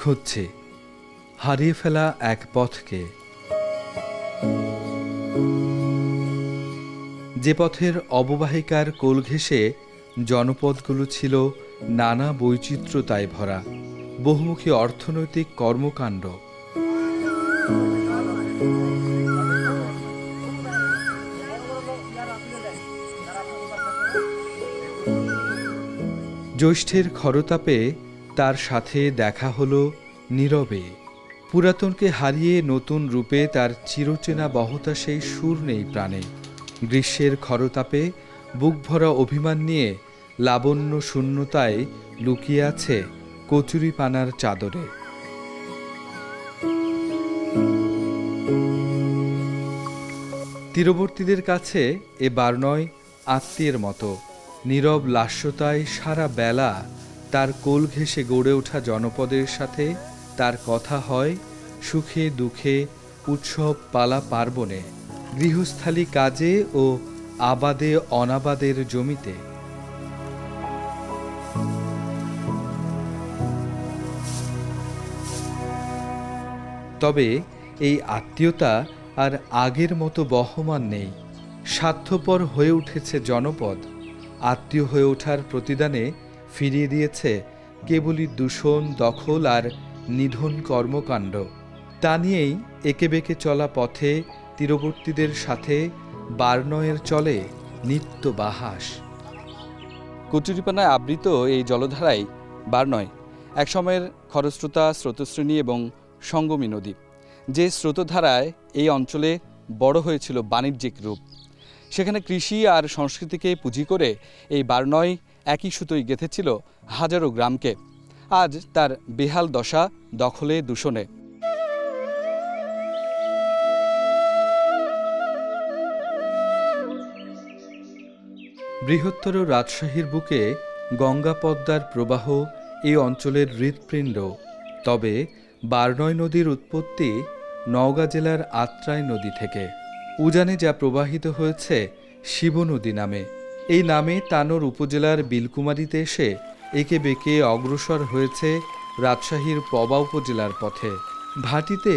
খুঁজছে হারিয়ে ফেলা এক পথকে, যে পথের অববাহিকার কোল ঘেঁষে জনপদগুলো ছিল নানা বৈচিত্র্যতায় ভরা, বহুমুখী অর্থনৈতিক কর্মকাণ্ড। জ্যৈষ্ঠের খরতাপে তার সাথে দেখা হলো নীরবে। পুরাতনকে হারিয়ে নতুন রূপে তার চিরচেনা বহতা সেই সুর নেই প্রাণে। গ্রীষ্মের খরতাপে বুক ভরা অভিমান নিয়ে লাবণ্য শূন্যতায় লুকিয়ে আছে কচুরিপানার চাদরে। তীরবর্তীদের কাছে এ বারনয় আত্মীয়ের মতো, নীরব লাস্যতায় সারা বেলা তার কোল ঘেঁষে গড়ে ওঠা জনপদের সাথে তার কথা হয় সুখে দুঃখে, উৎসব পালা পার্বণে, গৃহস্থালী কাজে ও আবাদে অনাবাদের জমিতে। তবে এই আত্মীয়তা আর আগের মতো বহমান নেই। স্বার্থপর হয়ে উঠেছে জনপদ। আত্মীয় হয়ে ওঠার প্রতিদানে ফিরিয়ে দিয়েছে কেবলই দূষণ, দখল আর নিধন কর্মকাণ্ড। তা নিয়েই একে বেঁকে চলা পথে তীরবর্তীদের সাথে বারনয়ের চলে নিত্য বাহাস। কচুরিপানায় আবৃত এই জলধারাই বারনয়, একসময়ের খরস্রোতা স্রোতশ্রেণী এবং সঙ্গমী নদী, যে স্রোতধারায় এই অঞ্চলে বড় হয়েছিল বাণিজ্যিক রূপ। সেখানে কৃষি আর সংস্কৃতিকে পুঁজি করে এই বারনয় একই সুতোয় গেঁথেছিল হাজারো গ্রামকে। আজ তার বেহাল দশা, দখলে, দূষণে। বৃহত্তর রাজশাহীর বুকে গঙ্গা পদ্মার প্রবাহ এই অঞ্চলের হৃৎপিণ্ড। তবে বারনয় নদীর উৎপত্তি নওগাঁ জেলার আত্রাই নদী থেকে। উজানে যা প্রবাহিত হয়েছে শিব নদী নামে। এই নামে তানোর উপজেলার বিলকুমারীতে এসে একে বেঁকে অগ্রসর হয়েছে রাজশাহীর পবা উপজেলার পথে। ভাটিতে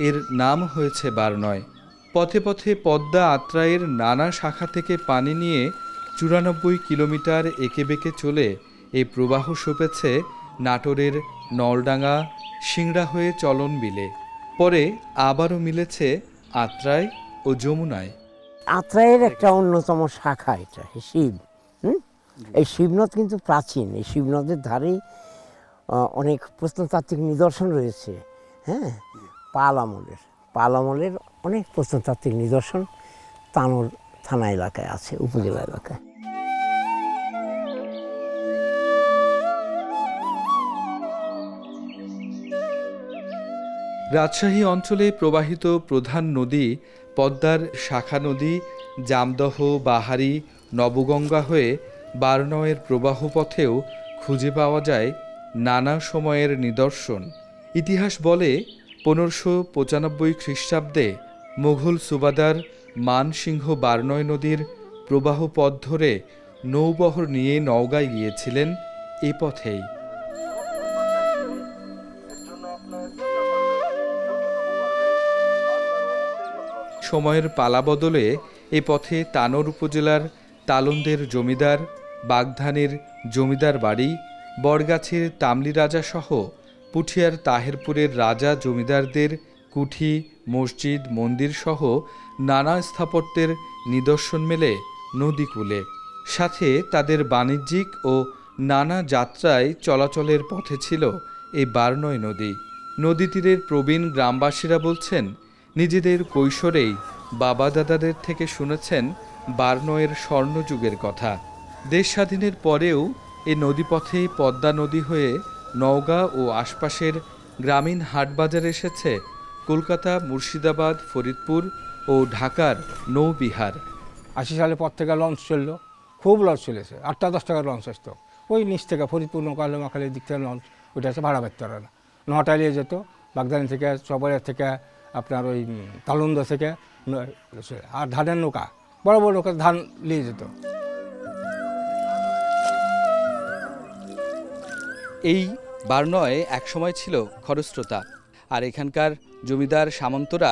এর নাম হয়েছে বারনয়। পথে পথে পদ্মা আত্রাইয়ের নানা শাখা থেকে পানি নিয়ে 94 কিলোমিটার একে বেঁকে চলে এই প্রবাহ সপেছে নাটোরের নলডাঙ্গা, সিংড়া হয়ে চলন বিলে। পরে আবারও মিলেছে আত্রাই ও যমুনায়। আত্রাইয়ের একটা অন্যতম শাখা এটা শিব। এই শিবনদ কিন্তু প্রাচীন। এই শিবনদের ধারেই অনেক প্রত্নতাত্ত্বিক নিদর্শন রয়েছে। হ্যাঁ, পাল আমলের অনেক প্রত্নতাত্ত্বিক নিদর্শন তানোর থানা এলাকায় আছে, উপজেলা এলাকায়। রাজশাহী অঞ্চলে প্রবাহিত প্রধান নদী পদ্মার শাখা নদী জামদহ, বাহারি, নবগঙ্গা হয়ে বারনয়ের প্রবাহ পথেও খুঁজে পাওয়া যায় নানা সময়ের নিদর্শন। ইতিহাস বলে 1595 খ্রিস্টাব্দে মুঘল সুবাদার মানসিংহ বারনয় নদীর প্রবাহ পথ ধরে নৌবহর নিয়ে নওগাঁয় গিয়েছিলেন এ পথেই। সময়ের পালা বদলে এ পথে তানোর উপজেলার তালন্দের জমিদার, বাগধানের জমিদার বাড়ি, বড়গাছের তামলি রাজা সহ পুঠিয়ার তাহেরপুরের রাজা জমিদারদের কুঠি, মসজিদ, মন্দির সহ নানা স্থাপত্যের নিদর্শন মেলে নদীকূলে। সাথে তাদের বাণিজ্যিক ও নানা যাত্রায় চলাচলের পথে ছিল এই বারনয় নদী। নদী তীরের প্রবীণ গ্রামবাসীরা বলছেন, নিজেদের কৈশোরেই বাবা দাদাদের থেকে শুনেছেন বারনয়ের স্বর্ণযুগের কথা। দেশ স্বাধীনের পরেও এ নদীপথে পদ্মা নদী হয়ে নওগাঁ ও আশপাশের গ্রামীণ হাটবাজারে এসেছে কলকাতা, মুর্শিদাবাদ, ফরিদপুর ও ঢাকার নৌবিহার। 80 সালের পর থেকে লঞ্চ চললো, খুব লঞ্চ চলেছে। 8-10 টাকার লঞ্চ আসতো ওই নিচ থেকে, ফরিদপুর, নোকালে, মাখালির দিক থেকে লঞ্চ ওইটা আছে, ভাড়া পাইতে পারে না। নটালিয়ে যেত, বাগদানি থেকে, চবরের থেকে, আপনার ওই তালন্দ থেকে, আর ধানের নৌকা, বড় বড় নৌকা ধান নিয়ে যেত। এই বারনয় একসময় ছিল খরস্রোতা, আর এখানকার জমিদার সামন্তরা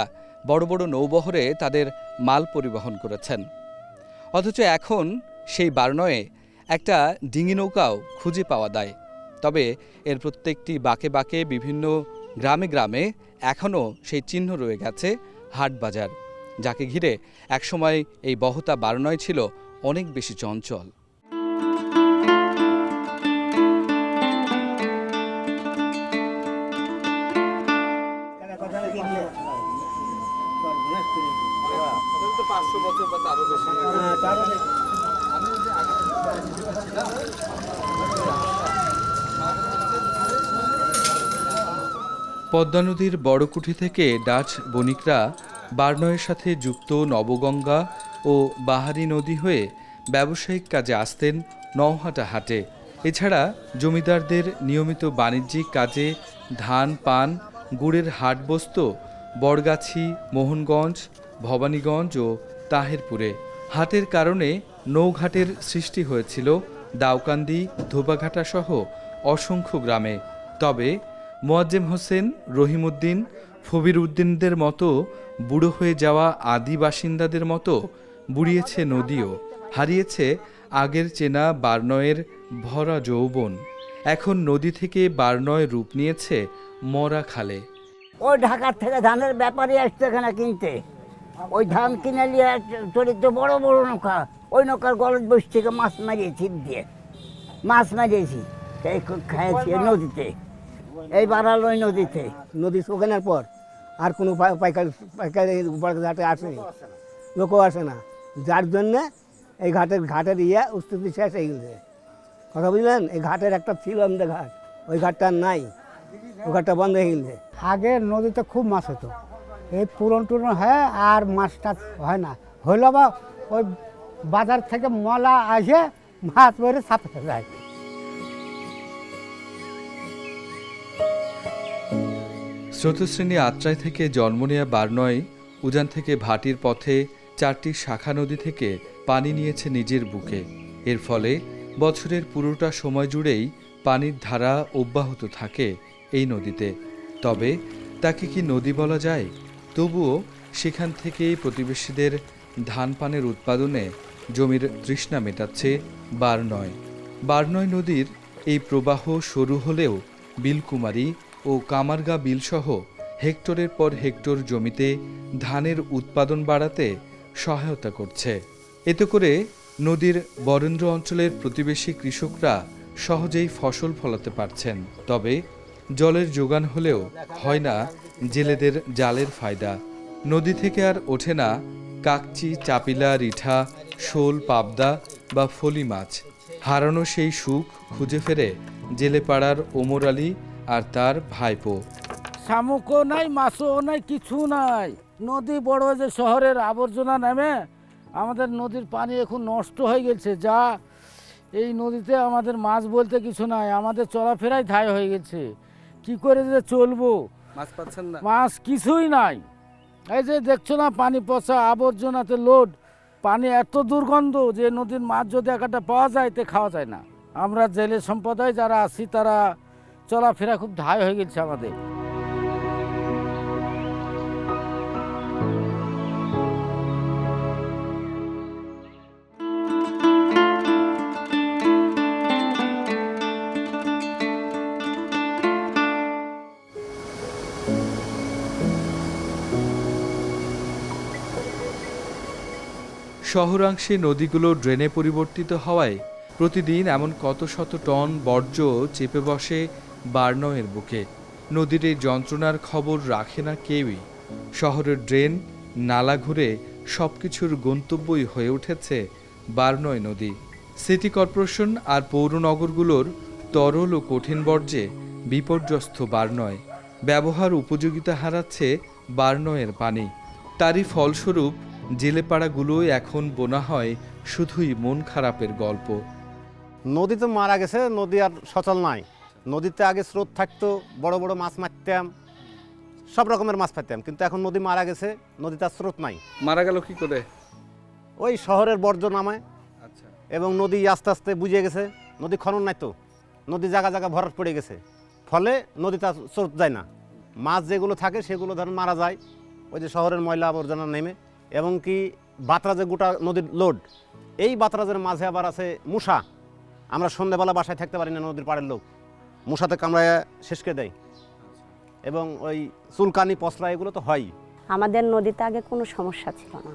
বড় বড় নৌবহরে তাদের মাল পরিবহন করেছেন। অথচ এখন সেই বারনয়ে একটা ডিঙি নৌকাও খুঁজে পাওয়া যায়। তবে এর প্রত্যেকটি বাঁকে বাঁকে বিভিন্ন গ্রামে গ্রামে এখনও সেই চিহ্ন রয়ে গেছে হাটবাজার, যাকে ঘিরে একসময় এই বহতা বারনয় ছিল অনেক বেশি চঞ্চল। পদ্মা নদীর বড়কুঠি থেকে ডাচ বণিকরা বারনয়ের সাথে যুক্ত নবগঙ্গা ও বাহারি নদী হয়ে ব্যবসায়িক কাজে আসতেন নওহাটা হাটে। এছাড়া জমিদারদের নিয়মিত বাণিজ্যিক কাজে ধান, পান, গুড়ের হাট বসত বড়গাছি, মোহনগঞ্জ, ভবানীগঞ্জ ও তাহেরপুরে। হাটের কারণে নৌঘাটের সৃষ্টি হয়েছিল দাউকান্দি, ধোবাঘাটা সহ অসংখ্য গ্রামে। তবে মোয়াজ্জেম হোসেন, রহিমউদ্দিন, ফবির উদ্দিনদের মতো বুড়ো হয়ে যাওয়া আদি বাসিন্দাদের মতো বুড়িয়েছে নদীও, হারিয়েছে আগের চেনা বারনয়ের ভরা যৌবন। এখন নদী থেকে বারনয় রূপ নিয়েছে মরা খালে। ওই ঢাকার থেকে ধানের ব্যাপারী আসতো এখানে কিনতে, ওই ধান কিনে নিয়ে চলিত বড় বড় নৌকা, ওই নৌকার গলদ বসে থেকে মাছ মারিয়েছি, ছিপ দিয়ে মাছ মারিয়েছি, খাইয়েছি নদীতে, এই বাড়াল ওই নদীতে। নদী শুকানোর পর আর কোনো পাইকারি ঘাটে আসেনি, লোকও আসে না, যার জন্যে এই ঘাটের উস্তুতি শেষ হয়ে গেছে। কথা বুঝলেন? এই ঘাটের একটা ছিল আমাদের ঘাট, ওই ঘাটটা নাই, ওই ঘাটটা বন্ধ হয়ে গেছে। আগে নদীতে খুব মাছ হতো, এই পুরন টুরন হয় আর মাছটা হয় না, হইলো বা ওই বাজার থেকে মলা আসে মাছ মেরে ছাপে যায়। স্রোতশ্রেণী আত্রাই থেকে জন্ম নেয়া বারনয় উজান থেকে ভাটির পথে 4টি শাখা নদী থেকে পানি নিয়েছে নিজের বুকে। এর ফলে বছরের পুরোটা সময় জুড়েই পানির ধারা অব্যাহত থাকে এই নদীতে। তবে তাকে কি নদী বলা যায়? তবুও সেখান থেকেই প্রতিবেশীদের ধান পানের উৎপাদনে জমির তৃষ্ণা মেটাচ্ছে বারনয়। বারনয় নদীর এই প্রবাহ সরু হলেও বিলকুমারী ও কামারগা বিলসহ হেক্টরের পর হেক্টর জমিতে ধানের উৎপাদন বাড়াতে সহায়তা করছে। এতে করে নদীর বরেন্দ্র অঞ্চলের প্রতিবেশী কৃষকরা সহজেই ফসল ফলাতে পারছেন। তবে জলের যোগান হলেও হয় না জেলেদের জালের ফায়দা। নদী থেকে আর ওঠে না কাকচি, চাপিলা, রিঠা, শোল, পাবদা বা ফলি মাছ। হারানো সেই সুখ খুঁজে ফেরে জেলেপাড়ার ওমর আলী আর তার ভাইপো। শামুকও নাই, মাছও নাই, কিছু নাই। নদী বড় যে শহরের আবর্জনা নেমে আমাদের নদীর পানি এখন নষ্ট হয়ে গেছে। যা এই নদীতে আমাদের মাছ বলতে কিছু নাই, আমাদের চলাফেরাই ধায় হয়ে গেছে। কি করে যে চলবো? মাছ পাচ্ছেন না? মাছ কিছুই নাই। এই যে দেখছো না, পানি পচা, আবর্জনাতে লোড, পানি এত দুর্গন্ধ যে নদীর মাছ যদি একটা পাওয়া যায় তে খাওয়া যায় না। আমরা জেলে সম্প্রদায় যারা আছি তারা চলাফেরা খুব ধায় হয়ে গেছে আমাদের। শহরাংশে নদীগুলো ড্রেনে পরিবর্তিত হওয়ায় প্রতিদিন এমন কত শত টন বর্জ্য চেপে বসে বারনয়ের বুকে। নদীর এই যন্ত্রণার খবর রাখে না কেউই। শহরের ড্রেন, নালা ঘুরে সবকিছুর গন্তব্যই হয়ে উঠেছে বারনয় নদী। সিটি কর্পোরেশন আর পৌরনগরগুলোর তরল ও কঠিন বর্জ্যে বিপর্যস্ত বারনয়। ব্যবহার উপযোগিতা হারাচ্ছে বারনয়ের পানি। তারই ফলস্বরূপ জেলেপাড়াগুলোয় এখন বোনা হয় শুধুই মন খারাপের গল্প। নদী তো মারা গেছে, নদী আর সচল নাই। নদীতে আগে স্রোত থাকতো, বড় বড় মাছ মারতাম, সব রকমের মাছ পাইতাম, কিন্তু এখন নদী মারা গেছে, নদীতে আর স্রোত নাই। মারা গেল কি করে? ওই শহরের বর্জ্য নামায়, আচ্ছা। এবং নদী আস্তে আস্তে বুঝে গেছে, নদী খনন নাই তো, নদী জায়গা জায়গা ভরাট পড়ে গেছে, ফলে নদীতে আর স্রোত যায় না। মাছ যেগুলো থাকে সেগুলো ধরেন মারা যায় ওই যে শহরের ময়লা আবর্জনা নেমে। এবং কি বাতরাজে গোটা নদীর লোড, এই বাতরাজের মাঝে আবার আছে মশা। আমরা সন্ধ্যাবেলা বাসায় থাকতে পারি না, নদীর পাড়ের লোক মশাতে কামড়ায় শেষকে দেয়, এবং ওই চুলকানি পসরা এগুলো তো হয়ই। আমাদের নদীতে আগে কোনো সমস্যা ছিল না,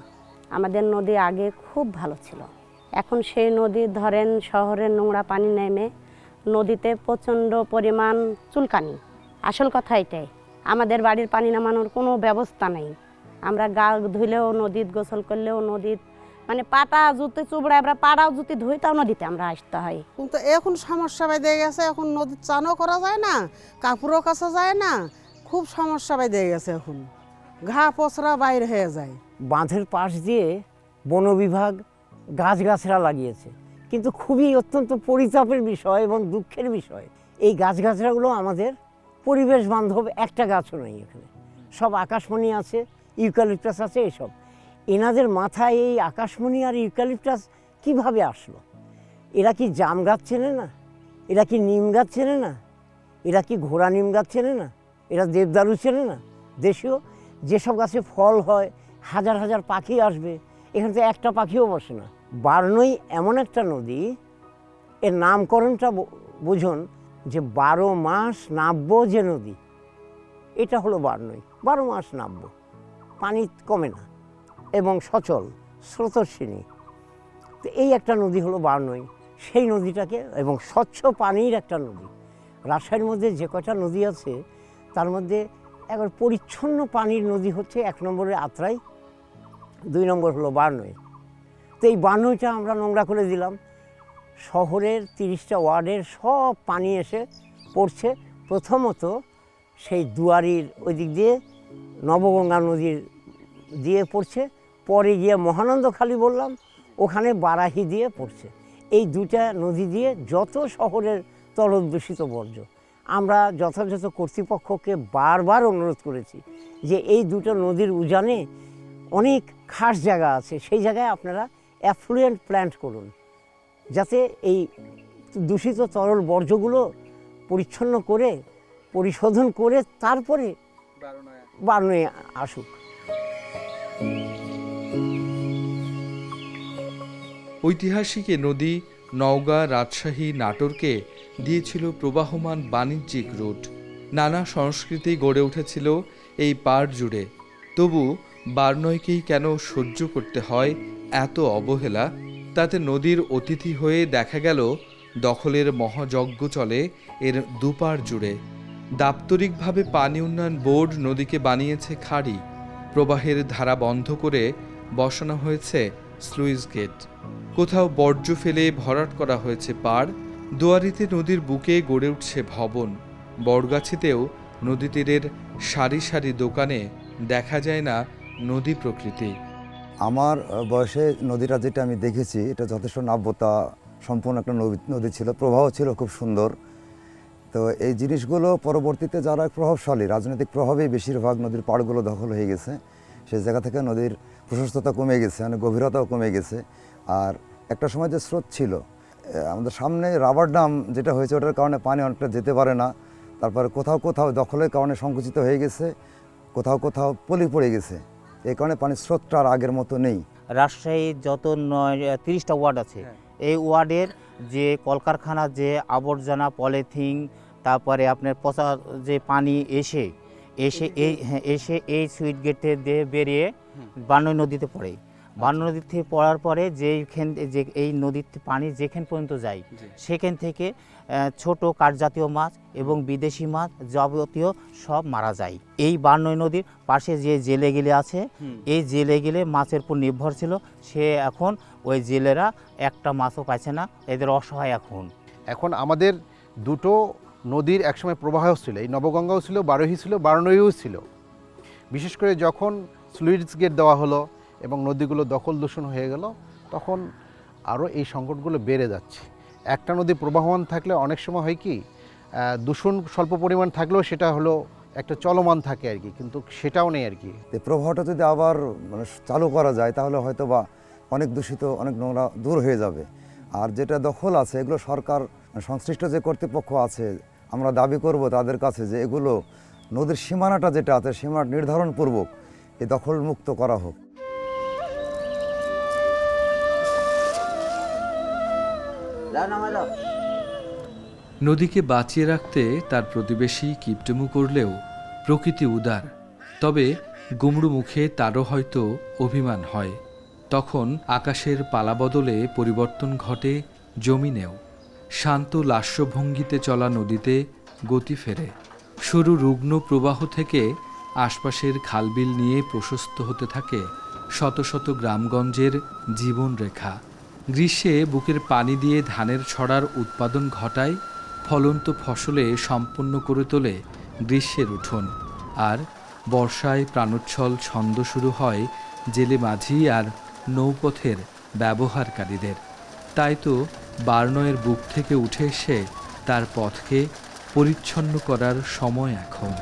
আমাদের নদী আগে খুব ভালো ছিল। এখন সেই নদী ধরেন শহরের নোংরা পানি নেমে নদীতে প্রচণ্ড পরিমাণ চুলকানি। আসল কথা এটাই, আমাদের বাড়ির পানি নামানোর কোনো ব্যবস্থা নেই। আমরা গা ধুইলেও নদীত, গোসল করলেও নদীত, মানে পাটা জুতে চুবড়ায় আমরা পাড়াও জুতি ধুই, তাও নদীতে আমরা আসতে হয়। কিন্তু এখন সমস্যা বেঁধে গেছে, এখন নদীর চানও করা যায় না, কাপড়ও কাচা যায় না, খুব সমস্যা বেঁধে গেছে। এখন ঘা পচরা বাইর হয়ে যায়। বাঁধের পাশ দিয়ে বন বিভাগ গাছগাছরা লাগিয়েছে, কিন্তু খুবই অত্যন্ত পরিতাপের বিষয় এবং দুঃখের বিষয়, এই গাছগাছরাগুলো আমাদের পরিবেশ বান্ধব একটা গাছও নেই এখানে। সব আকাশমণি আছে, ইউক্যালিপটাস আছে, এসব। এনাদের মাথায় এই আকাশমণি আর ইউক্যালিপটাস কিভাবে আসলো? এরা কি জাম গাছ চেনে না? এরা কি নিম গাছ চেনে না? এরা কি ঘোড়া নিম গাছ চেনে না? এরা দেবদারু চেনে না? দেশীয় যেসব গাছে ফল হয়, হাজার হাজার পাখি আসবে, এখানে তো একটা পাখিও বসে না। বারনই এমন একটা নদী, এর নামকরণটা বুঝুন, যে 12 মাস নাব্য যে নদী, এটা হলো বারনই। 12 মাস নাব্য, পানি কমে না এবং সচল স্রোতস্বিনী। তো এই একটা নদী হলো বারনই, সেই নদীটাকে, এবং স্বচ্ছ পানির একটা নদী। রাজশাহীর মধ্যে যে কয়টা নদী আছে তার মধ্যে একবার পরিচ্ছন্ন পানির নদী হচ্ছে 1 নম্বরে আত্রাই, 2 নম্বর হলো বারনই। তো এই বারনইটা আমরা নোংরা করে দিলাম, শহরের 30টা ওয়ার্ডের সব পানি এসে পড়ছে। প্রথমত সেই দুয়ারির ওই দিক দিয়ে নবগঙ্গা নদীর দিয়ে পড়ছে, পরে গিয়ে মহানন্দখালী বললাম, ওখানে বারাহি দিয়ে পড়ছে। এই দুটা নদী দিয়ে যত শহরের তলদূষিত বর্জ্য, আমরা যথাযথ কর্তৃপক্ষকে বারবার অনুরোধ করেছি যে এই দুটো নদীর উজানে অনেক খাস জায়গা আছে, সেই জায়গায় আপনারা অ্যাফ্লুয়েন্ট প্ল্যান্ট করুন, যাতে এই দূষিত তরল বর্জ্যগুলো পরিচ্ছন্ন করে পরিশোধন করে তারপরে বারনই আসুক। ঐতিহাসিক এ নদী নওগাঁ, রাজশাহী, নাটোরকে দিয়েছিল প্রবাহমান বাণিজ্যিক রুট। নানা সংস্কৃতি গড়ে উঠেছিল এই পাড় জুড়ে। তবু বারনইকেই কেন সহ্য করতে হয় এত অবহেলা? তাতে নদীর অতিথি হয়ে দেখা গেল দখলের মহাযজ্ঞ চলে এর দুপাড় জুড়ে। দাপ্তরিকভাবে পানি উন্নয়ন বোর্ড নদীকে বানিয়েছে খাড়ি, প্রবাহের ধারা বন্ধ করে বসানো হয়েছে স্লুইস গেট। কোথাও বর্জ্য ফেলে ভরাট করা হয়েছে পাড়। দুয়ারিতে নদীর বুকে গড়ে উঠছে ভবন। বড়গাছিতেও নদী তীরের সারি সারি দোকানে দেখা যায় না নদী প্রকৃতি। আমার বয়সে নদীটা যেটা আমি দেখেছি, এটা যথেষ্ট নাব্যতা সম্পূর্ণ একটা নদী ছিল, প্রবাহ ছিল খুব সুন্দর। তো এই জিনিসগুলো পরবর্তীতে যারা প্রভাবশালী, রাজনৈতিক প্রভাবেই বেশিরভাগ নদীর পাড়গুলো দখল হয়ে গেছে। সেই জায়গা থেকে নদীর প্রশস্ততা কমে গেছে, মানে গভীরতাও কমে গেছে। আর একটা সময় যে স্রোত ছিল, আমাদের সামনে রাবার ড্যাম যেটা হয়েছে, ওটার কারণে পানি অনেকটা যেতে পারে না। তারপরে কোথাও কোথাও দখলের কারণে সংকুচিত হয়ে গেছে, কোথাও কোথাও পলি পড়ে গেছে। এই কারণে পানির স্রোতটা আর আগের মতো নেই। রাজশাহীর যত 30টা ওয়ার্ড আছে, এই ওয়ার্ডের যে কলকারখানার যে আবর্জনা, পলিথিন, তারপরে আপনার পচা যে পানি এসে এই সুইট গেটে দিয়ে বেরিয়ে বারনই নদীতে পড়ে। বারনই নদীতে পড়ার পরে যে এই নদীর পানি যেখান পর্যন্ত যায়, সেখান থেকে ছোট কাঠজাতীয় মাছ এবং বিদেশি মাছ যাবতীয় সব মারা যায়। এই বারনই নদীর পাশে যে জেলে গেলে আছে, এই জেলে গেলে মাছের উপর নির্ভর ছিল, সে এখন ওই জেলেরা একটা মাছও পাইছে না, এদের অসহায় এখন আমাদের দুটো নদীর একসময় প্রবাহ ছিল, এই নবগঙ্গাও ছিল, বারোহী ছিল, বারনইও ছিল। বিশেষ করে যখন স্লুইস গেট দেওয়া হলো এবং নদীগুলো দখল দূষণ হয়ে গেল, তখন আরও এই সংকটগুলো বেড়ে যাচ্ছে। একটা নদী প্রবাহমান থাকলে অনেক সময় হয় কি, দূষণ স্বল্প পরিমাণ থাকলেও সেটা হলো একটা চলমান থাকে আর কি, কিন্তু সেটাও নেই আর কি। এই প্রবাহটা যদি আবার মানে চালু করা যায়, তাহলে হয়তো বা অনেক দূষিত, অনেক নোংরা দূর হয়ে যাবে। আর যেটা দখল আছে, এগুলো সরকার সংশ্লিষ্ট যে কর্তৃপক্ষ আছে আমরা দাবি করব তাদের কাছে যে এগুলো নদীর সীমানাটা যেটা আছে সীমানা নির্ধারণপূর্বক এই দখলমুক্ত করা হোক। নদীকে বাঁচিয়ে রাখতে তার প্রতিবেশী কিপটেমু করলেও প্রকৃতি উদার। তবে গুমড়ু মুখে তারও হয়তো অভিমান হয়। তখন আকাশের পালাবদলে পরিবর্তন ঘটে জমিনেও। শান্ত লাস্যভঙ্গিতে চলা নদীতে গতি ফেরে। সরু রুগ্ন প্রবাহ থেকে আশপাশের খালবিল নিয়ে প্রশস্ত হতে থাকে শত শত গ্রামগঞ্জের জীবনরেখা। গ্রীষ্মে বুকের পানি দিয়ে ধানের ছড়ার উৎপাদন ঘটায়, ফলন্ত ফসলে সম্পন্ন করে তোলে গ্রীষ্মের উঠোন। আর বর্ষায় প্রাণোচ্ছল ছন্দ শুরু হয় জেলে মাঝি আর নৌপথের ব্যবহারকারীদের। তাই তো বার্নয়ের বুক থেকে উঠে এসে তার পথকে পরিচ্ছন্ন করার সময় এখন।